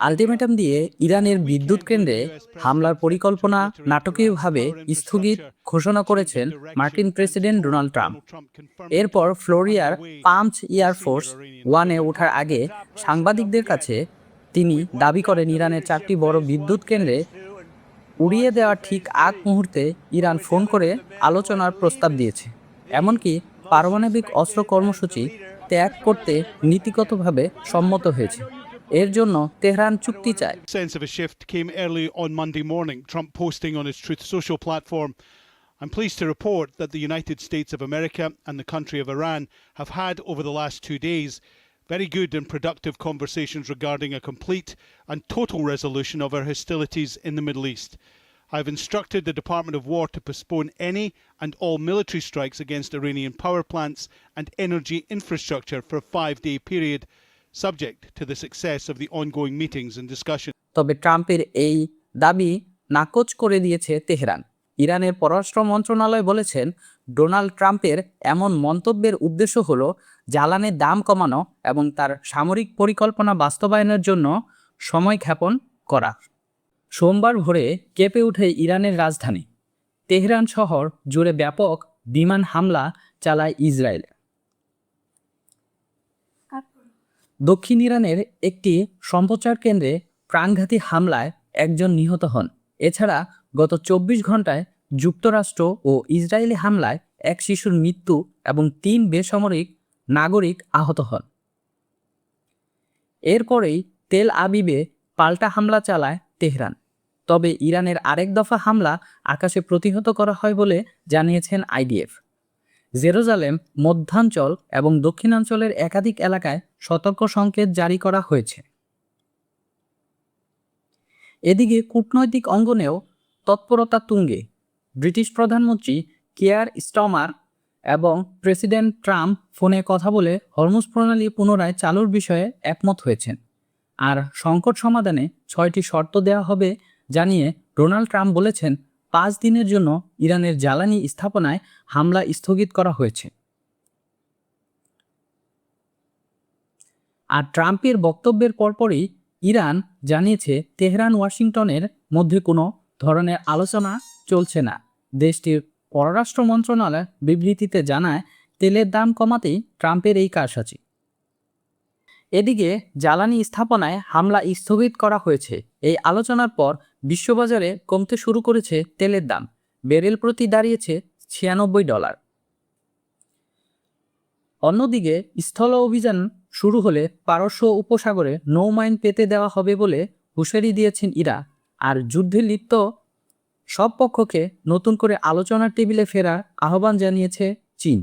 Ultimatum দিয়ে ইরানের বিদ্যুৎ কেন্দ্রে হামলার পরিকল্পনা নাটকীয়ভাবে স্থগিত ঘোষণা করেছেন মার্কিন প্রেসিডেন্ট ডোনাল্ড ট্রাম্প। এরপর ফ্লোরিডার পাঞ্চ এয়ারফোর্স ওয়ানে ওঠার আগে সাংবাদিকদের কাছে তিনি দাবি করেন ইরানের 4টি বড় বিদ্যুৎ কেন্দ্রে উড়িয়ে দেওয়ার ঠিক আগ মুহূর্তে ইরান ফোন করে আলোচনার প্রস্তাব দিয়েছে, এমনকি পারমাণবিক অস্ত্র কর্মসূচি ত্যাগ করতে নীতিগতভাবে সম্মত হয়েছে। এর জন্য তেহরান চুক্তি চায়। Sense of a shift came early on Monday morning, Trump posting on his Truth Social platform, "I'm pleased to report that the United States of America and the country of Iran have had over the last 2 days very good and productive conversations regarding a complete and total resolution of our hostilities in the Middle East. I've instructed the Department of War to postpone any and all military strikes against Iranian power plants and energy infrastructure for a 5-day period, subject to the success of the ongoing meetings and discussions." তবে ট্রাম্পের এই দাবি নাকচ করে দিয়েছে Tehran. ইরানের পররাষ্ট্র মন্ত্রণালয় বলেছেন, ডোনাল্ড ট্রাম্পের এমন মন্তব্যের উদ্দেশ্য হল জ্বালানির দাম কমানো এবং তার সামরিক পরিকল্পনা বাস্তবায়নের জন্য সময়ক্ষেপণ করা। সোমবার ভোরে কেঁপে ওঠে ইরানের রাজধানী। তেহরান শহর জুড়ে ব্যাপক বিমান হামলা চালায় ইসরায়েল। দক্ষিণ ইরানের একটি সম্প্রচার কেন্দ্রে প্রাণঘাতী হামলায় একজন নিহত হন। এছাড়া গত 24 ঘন্টায় যুক্তরাষ্ট্র ও ইসরায়েলি হামলায় এক শিশুর মৃত্যু এবং 3 বেসামরিক নাগরিক আহত হন। এরপরেই তেল আবিবে পাল্টা হামলা চালায় তেহরান। তবে ইরানের আরেক দফা হামলা আকাশে প্রতিহত করা হয় বলে জানিয়েছেন আইডিএফ। জেরুজালেম, মধ্যাঞ্চল এবং দক্ষিণাঞ্চলের একাধিক এলাকায় সতর্ক সংকেত জারি করা হয়েছে। এদিকে কূটনৈতিক অঙ্গনেও তৎপরতা তুঙ্গে। ব্রিটিশ প্রধানমন্ত্রী কিয়ার স্টারমার এবং প্রেসিডেন্ট ট্রাম্প ফোনে কথা বলে হরমুজ প্রণালী পুনরায় চালুর বিষয়ে একমত হয়েছেন। আর সংকট সমাধানে 6টি শর্ত দেওয়া হবে জানিয়ে ডোনাল্ড ট্রাম্প বলেছেন, 5 দিনের জন্য ইরানের জ্বালানি স্থাপনায় হামলা স্থগিত করা হয়েছে। আর ট্রাম্পের বক্তব্যের পরপরই ইরান জানিয়েছে তেহরান ওয়াশিংটনের মধ্যে কোনো ধরনের আলোচনা চলছে না। দেশটির পররাষ্ট্র মন্ত্রণালয় বিবৃতিতে জানায়, তেলের দাম কমাতেই ট্রাম্পের এই কারসাজি। এদিকে জ্বালানি স্থাপনায় হামলা স্থগিত করা হয়েছে। এই আলোচনার পর বিশ্ববাজারে কমতে শুরু করেছে তেলের দাম। ব্যারেল প্রতি দাঁড়িয়েছে $96। অন্যদিকে স্থল অভিযান শুরু হলে পারস্য উপসাগরে নৌমাইন পেতে দেওয়া হবে বলে হুঁশিয়ারি দিয়েছেন ইরান। আর যুদ্ধে লিপ্ত সব পক্ষকে নতুন করে আলোচনার টেবিলে ফেরার আহ্বান জানিয়েছে চীন।